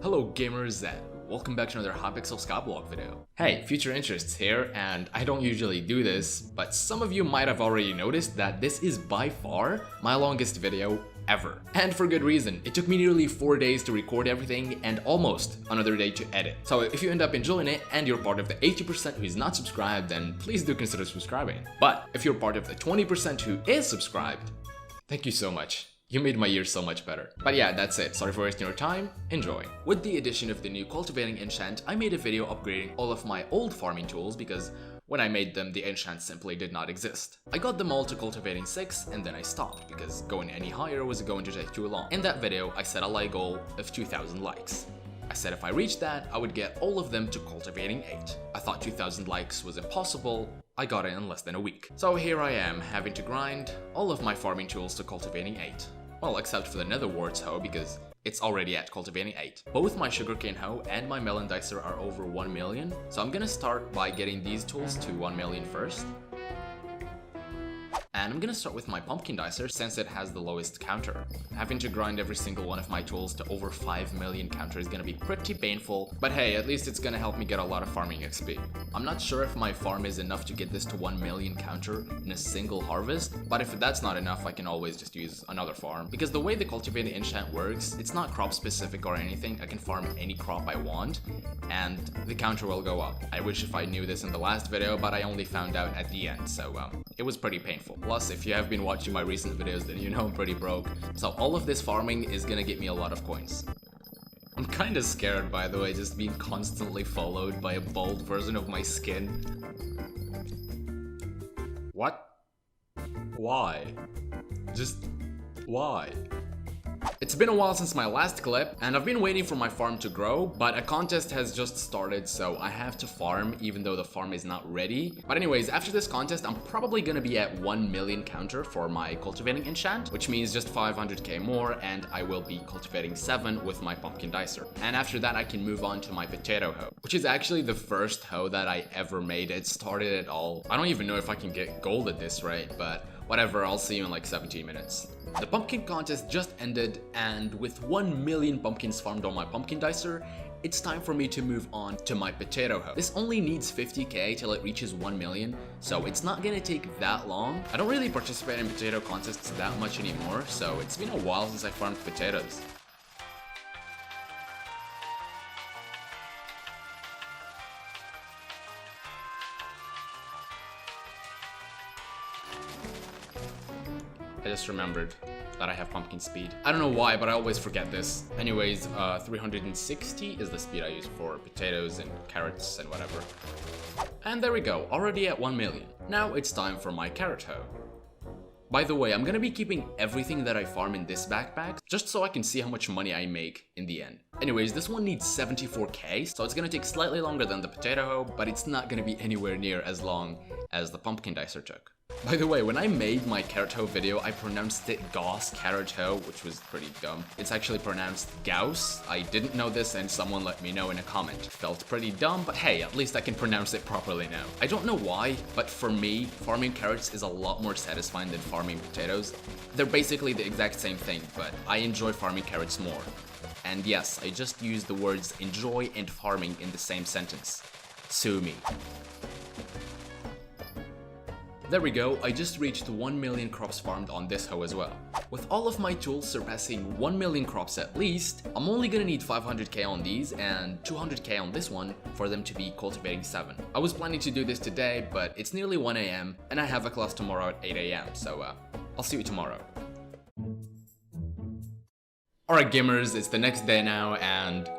Hello gamers and welcome back to another Hypixel Skyblock video. Hey, future Intrests here, and I don't usually do this, but some of you might have already noticed that this is by far my longest video ever. And for good reason. It took me nearly 4 days to record everything and almost another day to edit. So if you end up enjoying it and you're part of the 80% who is not subscribed, then please do consider subscribing. But if you're part of the 20% who is subscribed, thank you so much. You made my year so much better. But yeah, that's it. Sorry for wasting your time. Enjoy. With the addition of the new Cultivating Enchant, I made a video upgrading all of my old farming tools because when I made them, the enchant simply did not exist. I got them all to Cultivating 6 and then I stopped because going any higher was going to take too long. In that video, I set a like goal of 2,000 likes. I said if I reached that, I would get all of them to Cultivating 8. I thought 2,000 likes was impossible. I got it in less than a week. So here I am, having to grind all of my farming tools to Cultivating 8. Well, except for the Nether wart hoe because it's already at Cultivating 8. Both my sugarcane hoe and my melon dicer are over 1 million, so I'm gonna start by getting these tools to 1 million first. And I'm gonna start with my pumpkin dicer since it has the lowest counter. Having to grind every single one of my tools to over 5 million counter is gonna be pretty painful, but hey, at least it's gonna help me get a lot of farming XP. I'm not sure if my farm is enough to get this to 1 million counter in a single harvest, but if that's not enough, I can always just use another farm. Because the way the Cultivating Enchant works, it's not crop specific or anything. I can farm any crop I want, and the counter will go up. I wish if I knew this in the last video, but I only found out at the end, so it was pretty painful. Plus, if you have been watching my recent videos, then you know I'm pretty broke. So all of this farming is gonna get me a lot of coins. I'm kinda scared, by the way, just being constantly followed by a bald version of my skin. What? Why? Just why? It's been a while since my last clip, and I've been waiting for my farm to grow, but a contest has just started, so I have to farm even though the farm is not ready. But anyways, after this contest, I'm probably gonna be at 1 million counter for my Cultivating Enchant, which means just 500k more, and I will be Cultivating 7 with my pumpkin dicer. And after that, I can move on to my potato hoe, which is actually the first hoe that I ever made. It started it all. I don't even know if I can get gold at this rate, but whatever, I'll see you in like 17 minutes. The pumpkin contest just ended, and with 1 million pumpkins farmed on my pumpkin dicer, it's time for me to move on to my potato hoe. This only needs 50k till it reaches 1 million, so it's not gonna take that long. I don't really participate in potato contests that much anymore, so it's been a while since I farmed potatoes. I just remembered that I have pumpkin speed. I don't know why, but I always forget this. Anyways, 360 is the speed I use for potatoes and carrots and whatever. And there we go, already at 1 million. Now it's time for my carrot hoe. By the way, I'm gonna be keeping everything that I farm in this backpack, just so I can see how much money I make in the end. Anyways, this one needs 74k, so it's gonna take slightly longer than the potato hoe, but it's not gonna be anywhere near as long as the pumpkin dicer took. By the way, when I made my carrot hoe video, I pronounced it Gauss carrot hoe, which was pretty dumb. It's actually pronounced Gauss. I didn't know this and someone let me know in a comment. Felt pretty dumb, but hey, at least I can pronounce it properly now. I don't know why, but for me, farming carrots is a lot more satisfying than farming potatoes. They're basically the exact same thing, but I enjoy farming carrots more. And yes, I just used the words enjoy and farming in the same sentence. Sue me. There we go, I just reached 1 million crops farmed on this hoe as well. With all of my tools surpassing 1 million crops at least, I'm only gonna need 500k on these and 200k on this one for them to be Cultivating 7. I was planning to do this today, but it's nearly 1 AM and I have a class tomorrow at 8 AM, so I'll see you tomorrow. Alright gamers, it's the next day now and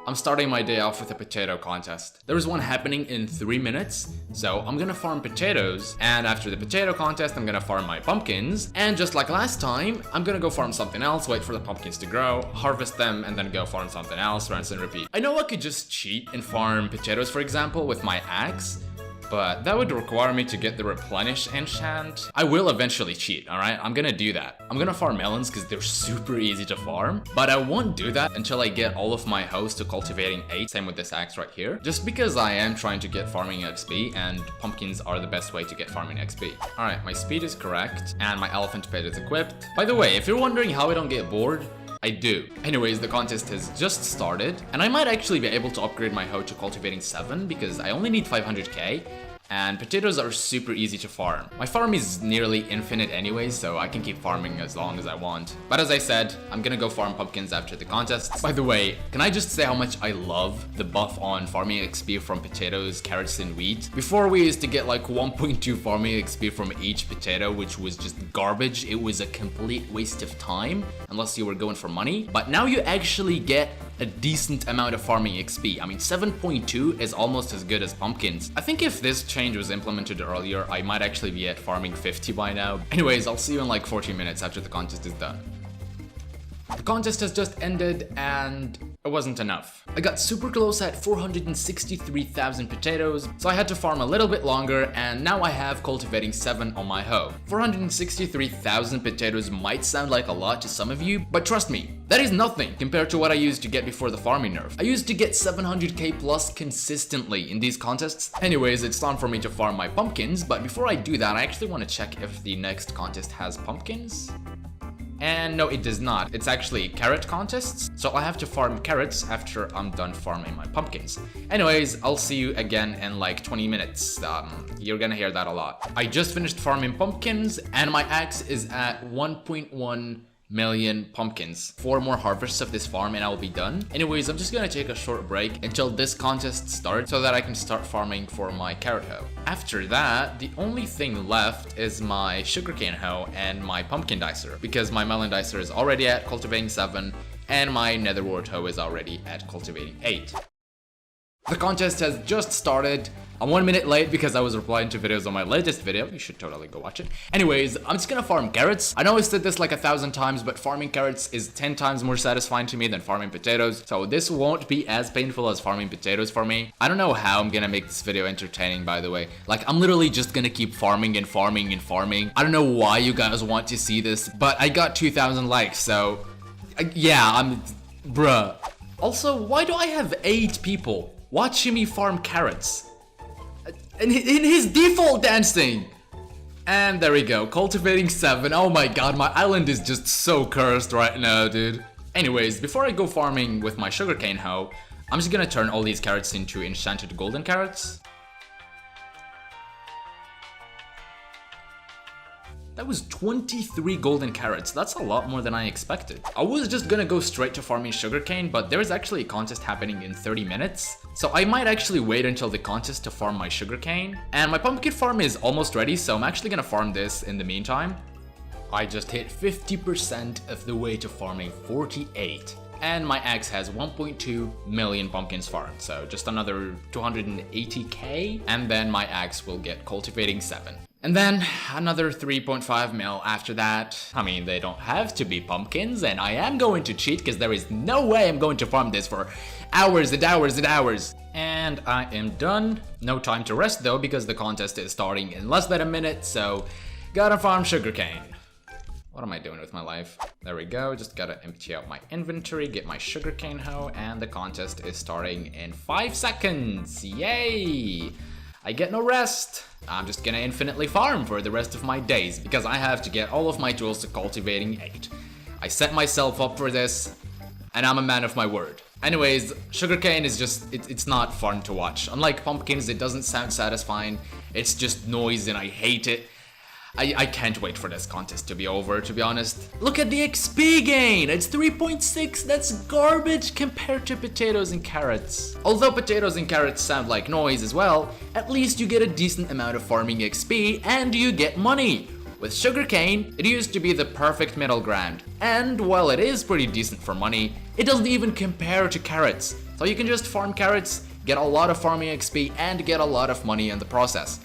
I'm starting my day off with a potato contest. There is one happening in 3 minutes, so I'm gonna farm potatoes, and after the potato contest, I'm gonna farm my pumpkins, and just like last time, I'm gonna go farm something else, wait for the pumpkins to grow, harvest them, and then go farm something else, rinse and repeat. I know I could just cheat and farm potatoes, for example, with my axe, but that would require me to get the replenish enchant. I will eventually cheat, alright? I'm gonna do that. I'm gonna farm melons because they're super easy to farm, but I won't do that until I get all of my hoes to Cultivating 8, same with this axe right here, just because I am trying to get farming XP and pumpkins are the best way to get farming XP. Alright, my speed is correct and my elephant pit is equipped. By the way, if you're wondering how I don't get bored, I do. Anyways, the contest has just started, and I might actually be able to upgrade my hoe to Cultivating 7 because I only need 500k. And potatoes are super easy to farm. My farm is nearly infinite anyway, so I can keep farming as long as I want. But as I said, I'm gonna go farm pumpkins after the contest. By the way, can I just say how much I love the buff on farming XP from potatoes, carrots, and wheat? Before we used to get like 1.2 farming XP from each potato, which was just garbage. It was a complete waste of time, unless you were going for money. But now you actually get a decent amount of farming XP. I mean, 7.2 is almost as good as pumpkins. I think if this change was implemented earlier, I might actually be at farming 50 by now. Anyways, I'll see you in like 14 minutes after the contest is done. The contest has just ended and it wasn't enough. I got super close at 463,000 potatoes, so I had to farm a little bit longer, and now I have Cultivating 7 on my hoe. 463,000 potatoes might sound like a lot to some of you, but trust me, that is nothing compared to what I used to get before the farming nerf. I used to get 700k plus consistently in these contests. Anyways, it's time for me to farm my pumpkins, but before I do that, I actually want to check if the next contest has pumpkins. And no, it does not. It's actually carrot contests, so I have to farm carrots after I'm done farming my pumpkins. Anyways, I'll see you again in like 20 minutes. You're gonna hear that a lot. I just finished farming pumpkins, and my axe is at 1.1 million pumpkins. 4 more harvests of this farm and I'll be done. Anyways, I'm just gonna take a short break until this contest starts so that I can start farming for my carrot hoe. After that, the only thing left is my sugarcane hoe and my pumpkin dicer, because my melon dicer is already at Cultivating 7 and my nether wart hoe is already at Cultivating 8. The contest has just started. I'm 1 minute late because I was replying to videos on my latest video. You should totally go watch it. Anyways, I'm just gonna farm carrots. I know I said this like 1,000 times, but farming carrots is 10 times more satisfying to me than farming potatoes. So this won't be as painful as farming potatoes for me. I don't know how I'm gonna make this video entertaining, by the way. Like, I'm literally just gonna keep farming and farming and farming. I don't know why you guys want to see this, but I got 2,000 likes, so yeah, bruh. Also, why do I have 8 people watching me farm carrots? In his default dancing. And there we go, Cultivating 7. Oh my god, my island is just so cursed right now, dude. Anyways, before I go farming with my sugarcane hoe, I'm just gonna turn all these carrots into enchanted golden carrots. That was 23 golden carrots. That's a lot more than I expected. I was just gonna go straight to farming sugarcane, but there is actually a contest happening in 30 minutes. So I might actually wait until the contest to farm my sugarcane. And my pumpkin farm is almost ready, so I'm actually gonna farm this in the meantime. I just hit 50% of the way to farming 48. And my axe has 1.2 million pumpkins farmed, so just another 280k, and then my axe will get Cultivating 7. And then another 3.5 mil after that. I mean, they don't have to be pumpkins, and I am going to cheat because there is no way I'm going to farm this for hours and hours and hours. And I am done. No time to rest though, because the contest is starting in less than a minute, so gotta farm sugarcane. What am I doing with my life? There we go, just gotta empty out my inventory, get my sugarcane hoe, and the contest is starting in 5 seconds. Yay! I get no rest. I'm just gonna infinitely farm for the rest of my days because I have to get all of my tools to Cultivating 8. I set myself up for this, and I'm a man of my word. Anyways, sugarcane is just, it's not fun to watch. Unlike pumpkins, it doesn't sound satisfying. It's just noise and I hate it. I can't wait for this contest to be over, to be honest. Look at the XP gain! It's 3.6, that's garbage compared to potatoes and carrots. Although potatoes and carrots sound like noise as well, at least you get a decent amount of farming XP and you get money. With sugarcane, it used to be the perfect middle ground. And while it is pretty decent for money, it doesn't even compare to carrots. So you can just farm carrots, get a lot of farming XP, and get a lot of money in the process.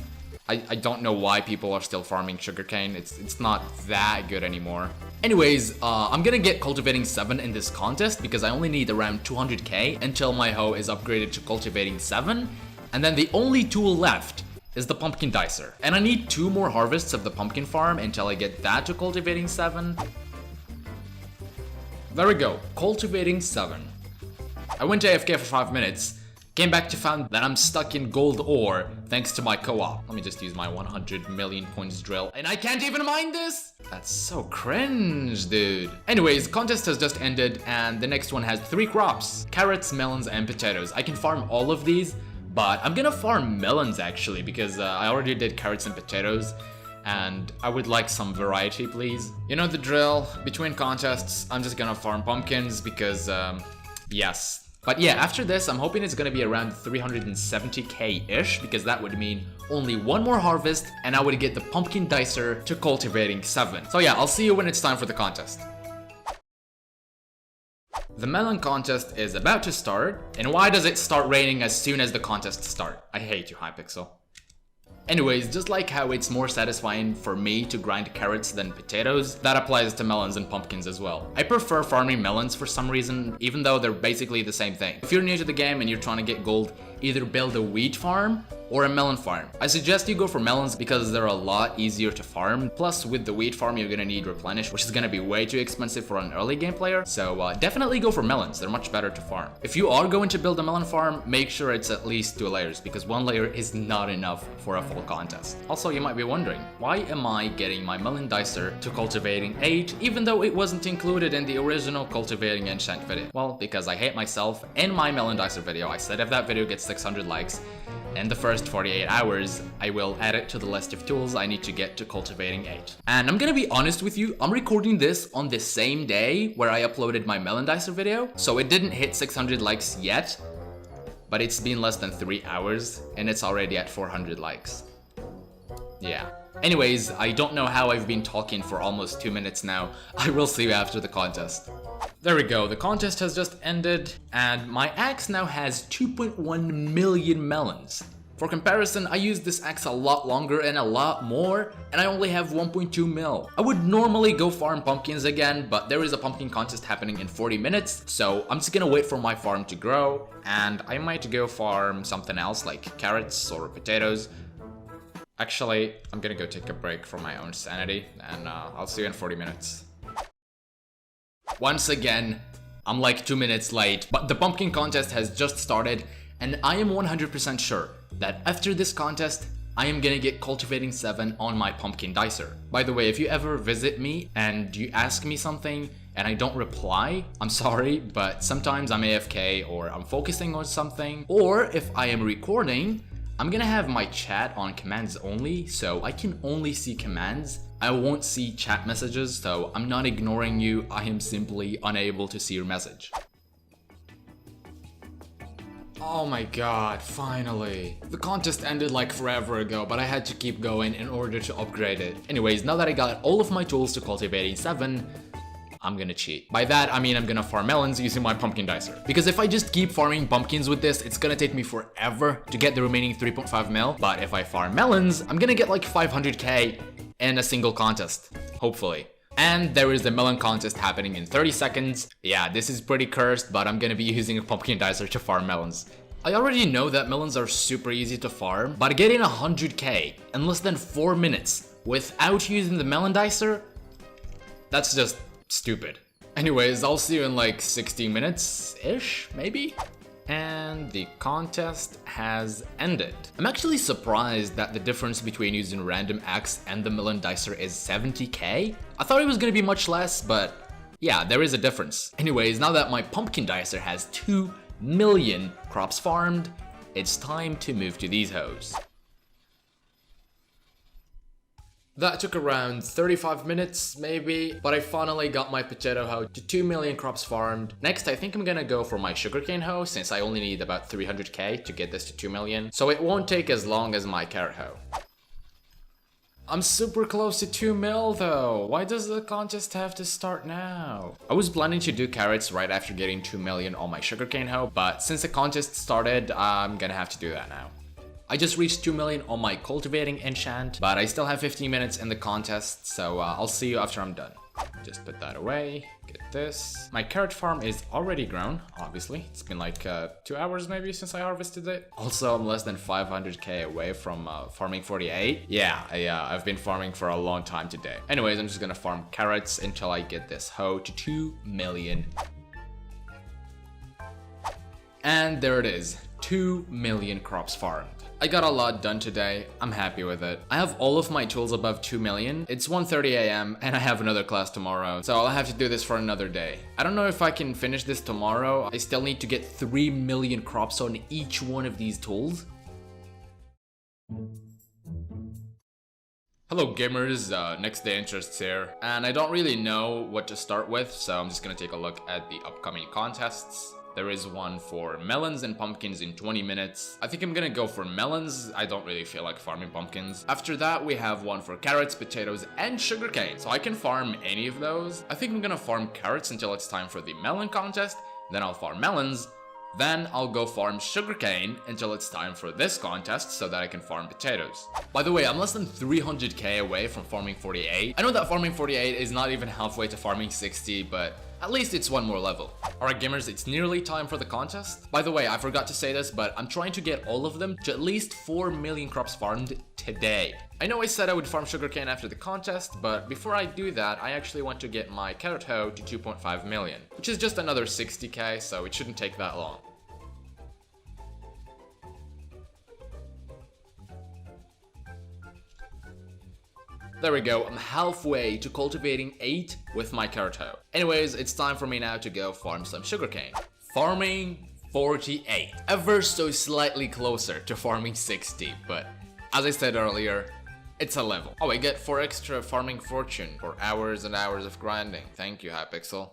I don't know why people are still farming sugarcane. It's not that good anymore. Anyways, I'm gonna get Cultivating 7 in this contest because I only need around 200k until my hoe is upgraded to Cultivating 7. And then the only tool left is the pumpkin dicer. And I need 2 more harvests of the pumpkin farm until I get that to Cultivating 7. There we go, Cultivating 7. I went AFK for 5 minutes. Came back to find that I'm stuck in gold ore thanks to my co-op. Let me just use my 100 million coins drill. And I can't even mine this? That's so cringe, dude. Anyways, the contest has just ended and the next one has 3 crops. Carrots, melons, and potatoes. I can farm all of these, but I'm gonna farm melons actually because I already did carrots and potatoes. And I would like some variety, please. You know the drill. Between contests, I'm just gonna farm pumpkins because, yes. But yeah, after this, I'm hoping it's gonna be around 370k-ish, because that would mean only one more harvest, and I would get the pumpkin dicer to cultivating 7. So yeah, I'll see you when it's time for the contest. The melon contest is about to start, and why does it start raining as soon as the contest starts? I hate you, Hypixel. Anyways, just like how it's more satisfying for me to grind carrots than potatoes, that applies to melons and pumpkins as well. I prefer farming melons for some reason, even though they're basically the same thing. If you're new to the game and you're trying to get gold, either build a wheat farm or a melon farm. I suggest you go for melons because they're a lot easier to farm. Plus, with the wheat farm, you're gonna need replenish, which is gonna be way too expensive for an early game player. So definitely go for melons. They're much better to farm. If you are going to build a melon farm, make sure it's at least 2 layers because 1 layer is not enough for a full contest. Also, you might be wondering, why am I getting my melon dicer to cultivating 8 even though it wasn't included in the original cultivating enchant video? Well, because I hate myself. In my melon dicer video, I said if that video gets 600 likes, in the first 48 hours, I will add it to the list of tools I need to get to cultivating 8. And I'm gonna be honest with you, I'm recording this on the same day where I uploaded my melon dicer video, so it didn't hit 600 likes yet, but it's been less than 3 hours and it's already at 400 likes. Yeah. Anyways, I don't know how I've been talking for almost 2 minutes now. I will see you after the contest. There we go, the contest has just ended, and my axe now has 2.1 million melons. For comparison, I used this axe a lot longer and a lot more, and I only have 1.2 mil. I would normally go farm pumpkins again, but there is a pumpkin contest happening in 40 minutes, so I'm just gonna wait for my farm to grow, and I might go farm something else like carrots or potatoes. Actually, I'm gonna go take a break for my own sanity, and I'll see you in 40 minutes. Once again, I'm like 2 minutes late, but the pumpkin contest has just started, and I am 100% sure that after this contest, I am gonna get cultivating 7 on my pumpkin dicer. By the way, if you ever visit me and you ask me something and I don't reply, I'm sorry, but sometimes I'm AFK or I'm focusing on something, or if I am recording, I'm gonna have my chat on commands only, so I can only see commands. I won't see chat messages, so I'm not ignoring you, I am simply unable to see your message. Oh my god, finally. The contest ended like forever ago, but I had to keep going in order to upgrade it. Anyways, now that I got all of my tools to cultivating 7, I'm gonna cheat. By that, I mean I'm gonna farm melons using my pumpkin dicer. Because if I just keep farming pumpkins with this, it's gonna take me forever to get the remaining 3.5 mil. But if I farm melons, I'm gonna get like 500k in a single contest, hopefully. And there is the melon contest happening in 30 seconds. Yeah, this is pretty cursed, but I'm gonna be using a pumpkin dicer to farm melons. I already know that melons are super easy to farm, but getting 100k in less than 4 minutes without using the melon dicer, that's just stupid. Anyways, I'll see you in like 60 minutes-ish, maybe? And the contest has ended. I'm actually surprised that the difference between using random axe and the melon dicer is 70k. I thought it was gonna be much less, but yeah, there is a difference. Anyways, now that my pumpkin dicer has 2 million crops farmed, it's time to move to these hoes. That took around 35 minutes, maybe, but I finally got my potato hoe to 2 million crops farmed. Next, I think I'm gonna go for my sugarcane hoe, since I only need about 300k to get this to 2 million, so it won't take as long as my carrot hoe. I'm super close to 2 mil though. Why does the contest have to start now? I was planning to do carrots right after getting 2 million on my sugarcane hoe, but since the contest started, I'm gonna have to do that now. I just reached 2 million on my cultivating enchant, but I still have 15 minutes in the contest, so I'll see you after I'm done. Just put that away, get this. My carrot farm is already grown, obviously. It's been like 2 hours maybe since I harvested it. Also, I'm less than 500k away from farming 48. Yeah, I've been farming for a long time today. Anyways, I'm just gonna farm carrots until I get this hoe to 2 million. And there it is. 2 million crops farmed. I got a lot done today, I'm happy with it. I have all of my tools above 2 million, it's 1:30 AM and I have another class tomorrow, so I'll have to do this for another day. I don't know if I can finish this tomorrow, I still need to get 3 million crops on each one of these tools. Hello gamers, next day Intrests here, and I don't really know what to start with, so I'm just gonna take a look at the upcoming contests. There is one for melons and pumpkins in 20 minutes. I think I'm gonna go for melons. I don't really feel like farming pumpkins. After that, we have one for carrots, potatoes, and sugarcane. So I can farm any of those. I think I'm gonna farm carrots until it's time for the melon contest. Then I'll farm melons. Then I'll go farm sugarcane until it's time for this contest so that I can farm potatoes. By the way, I'm less than 300k away from farming 48. I know that farming 48 is not even halfway to farming 60, but at least it's one more level. Alright gamers, it's nearly time for the contest. By the way, I forgot to say this, but I'm trying to get all of them to at least 4 million crops farmed today. I know I said I would farm sugarcane after the contest, but before I do that, I actually want to get my carrot hoe to 2.5 million, which is just another 60k, so it shouldn't take that long. There we go, I'm halfway to cultivating 8 with my carrot hoe. Anyways, it's time for me now to go farm some sugarcane. Farming 48. Ever so slightly closer to farming 60, but as I said earlier, it's a level. Oh, I get 4 extra farming fortune for hours and hours of grinding. Thank you, Hypixel.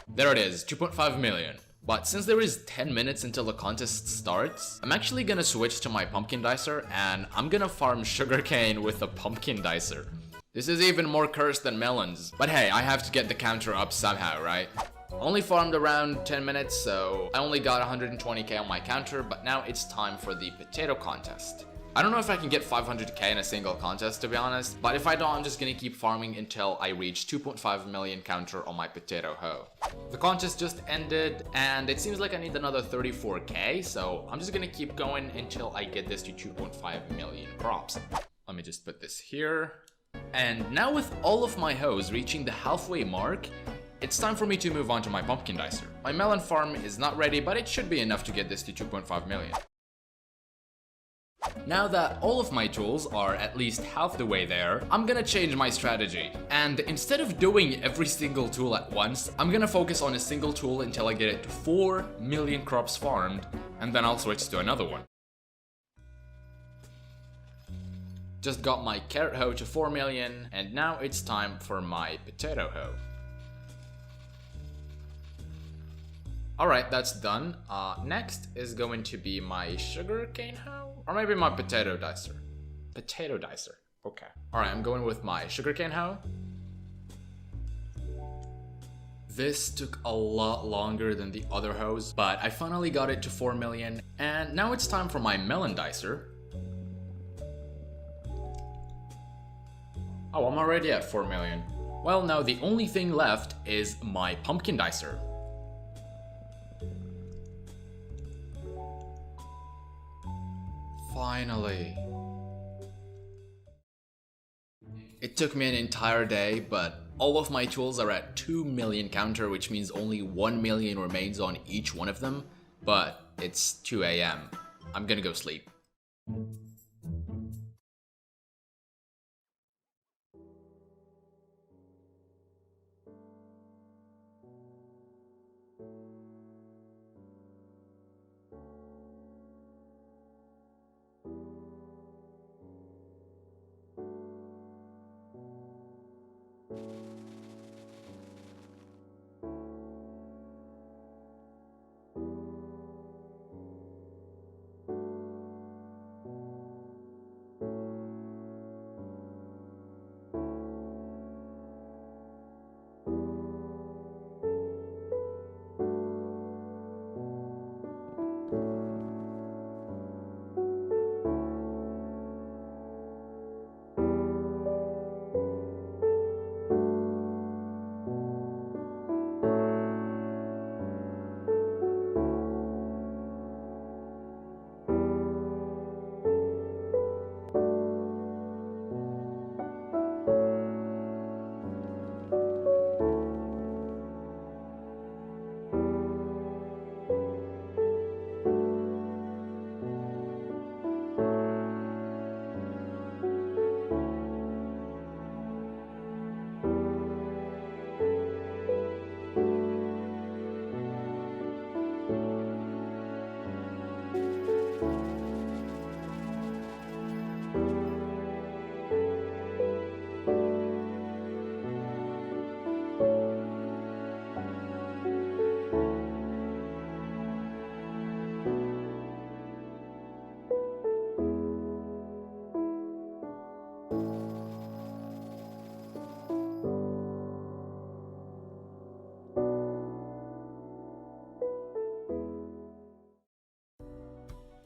There it is, 2.5 million. But since there is 10 minutes until the contest starts, I'm actually gonna switch to my pumpkin dicer and I'm gonna farm sugarcane with a pumpkin dicer. This is even more cursed than melons. But hey, I have to get the counter up somehow, right? Only farmed around 10 minutes, so I only got 120k on my counter, but now it's time for the potato contest. I don't know if I can get 500k in a single contest, to be honest, but if I don't, I'm just gonna keep farming until I reach 2.5 million counter on my potato hoe. The contest just ended, and it seems like I need another 34k, so I'm just gonna keep going until I get this to 2.5 million crops. Let me just put this here. And now with all of my hoes reaching the halfway mark, it's time for me to move on to my pumpkin dicer. My melon farm is not ready, but it should be enough to get this to 2.5 million. Now that all of my tools are at least half the way there, I'm gonna change my strategy. And instead of doing every single tool at once, I'm gonna focus on a single tool until I get it to 4 million crops farmed, and then I'll switch to another one. Just got my carrot hoe to 4 million, and now it's time for my potato hoe. Alright, that's done. Next is going to be my sugarcane hoe? Or maybe my potato dicer. Potato dicer, okay. Alright, I'm going with my sugarcane hoe. This took a lot longer than the other hoes, but I finally got it to 4 million, and now it's time for my melon dicer. Oh, I'm already at 4 million. Well, now the only thing left is my pumpkin dicer. Finally. It took me an entire day, but all of my tools are at 2 million counter, which means only 1 million remains on each one of them. But it's 2 AM. I'm gonna go sleep.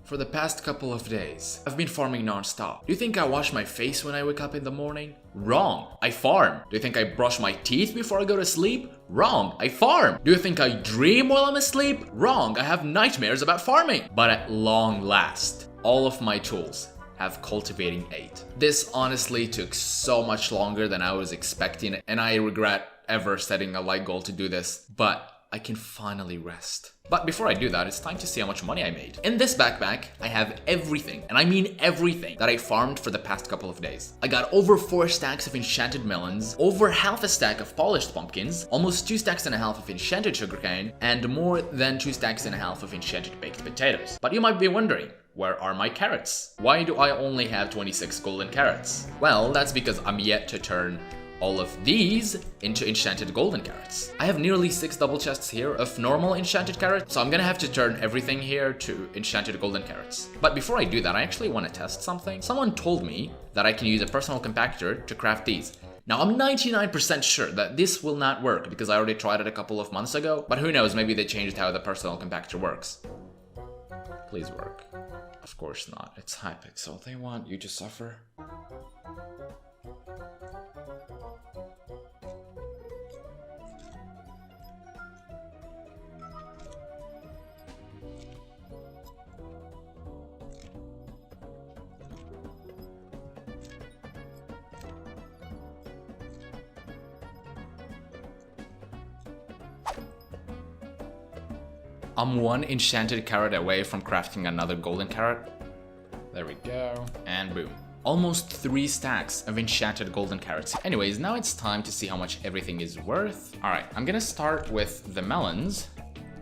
For the past couple of days, I've been farming non-stop. Do you think I wash my face when I wake up in the morning? Wrong, I farm. Do you think I brush my teeth before I go to sleep? Wrong, I farm. Do you think I dream while I'm asleep? Wrong, I have nightmares about farming. But at long last, all of my tools have cultivating 8. This honestly took so much longer than I was expecting, and I regret ever setting a light goal to do this, but I can finally rest. But before I do that, it's time to see how much money I made. In this backpack, I have everything, and I mean everything, that I farmed for the past couple of days. I got over 4 stacks of enchanted melons, over half a stack of polished pumpkins, almost 2 stacks and a half of enchanted sugarcane, and more than 2 stacks and a half of enchanted baked potatoes. But you might be wondering, where are my carrots? Why do I only have 26 golden carrots? Well, that's because I'm yet to turn all of these into enchanted golden carrots. I have nearly 6 double chests here of normal enchanted carrots, so I'm gonna have to turn everything here to enchanted golden carrots. But before I do that, I actually want to test something. Someone told me that I can use a personal compactor to craft these. Now, I'm 99% sure that this will not work because I already tried it a couple of months ago, but who knows, maybe they changed how the personal compactor works. Please work. Of course not, it's Hypixel, they want you to suffer. I'm 1 enchanted carrot away from crafting another golden carrot. There we go, and boom. Almost 3 stacks of enchanted golden carrots. Anyways, now it's time to see how much everything is worth. Alright, I'm gonna start with the melons,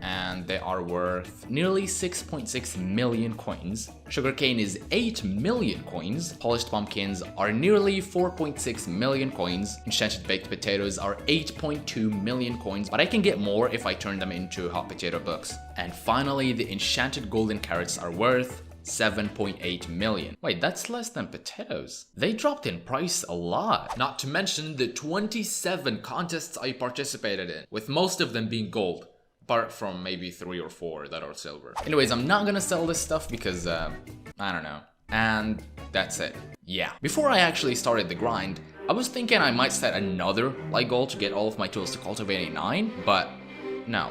and they are worth nearly 6.6 million coins. Sugarcane is 8 million coins. Polished pumpkins are nearly 4.6 million coins. Enchanted baked potatoes are 8.2 million coins, but I can get more if I turn them into hot potato books. And finally, the enchanted golden carrots are worth 7.8 million. Wait, that's less than potatoes. They dropped in price a lot. Not to mention the 27 contests I participated in, with most of them being gold. Apart from maybe 3 or 4 that are silver. Anyways, I'm not gonna sell this stuff because, I don't know. And that's it. Yeah. Before I actually started the grind, I was thinking I might set another light goal to get all of my tools to cultivating 9, but no,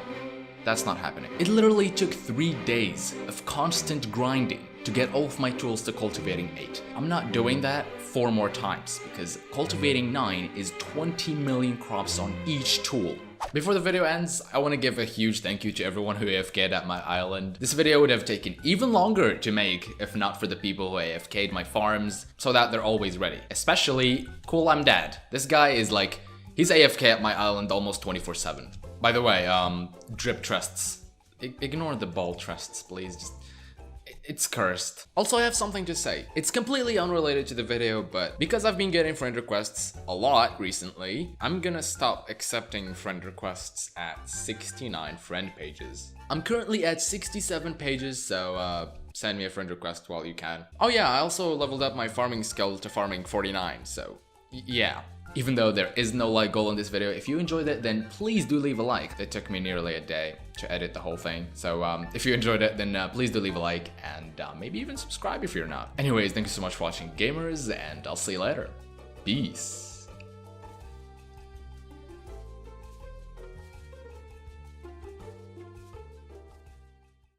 that's not happening. It literally took 3 days of constant grinding to get all of my tools to cultivating 8. I'm not doing that 4 more times because cultivating 9 is 20 million crops on each tool. Before the video ends, I want to give a huge thank you to everyone who AFK'd at my island. This video would have taken even longer to make if not for the people who AFK'd my farms, so that they're always ready. Especially Cool I'm Dad. This guy is like, he's AFK at my island almost 24/7. By the way, drip trusts. Ignore the ball trusts, please. Just, it's cursed. Also, I have something to say. It's completely unrelated to the video, but because I've been getting friend requests a lot recently, I'm gonna stop accepting friend requests at 69 friend pages. I'm currently at 67 pages, so send me a friend request while you can. Oh yeah, I also leveled up my farming skill to farming 49, so yeah. Even though there is no like goal in this video, if you enjoyed it, then please do leave a like. It took me nearly a day to edit the whole thing. So if you enjoyed it, then please do leave a like and maybe even subscribe if you're not. Anyways, thank you so much for watching, gamers, and I'll see you later. Peace.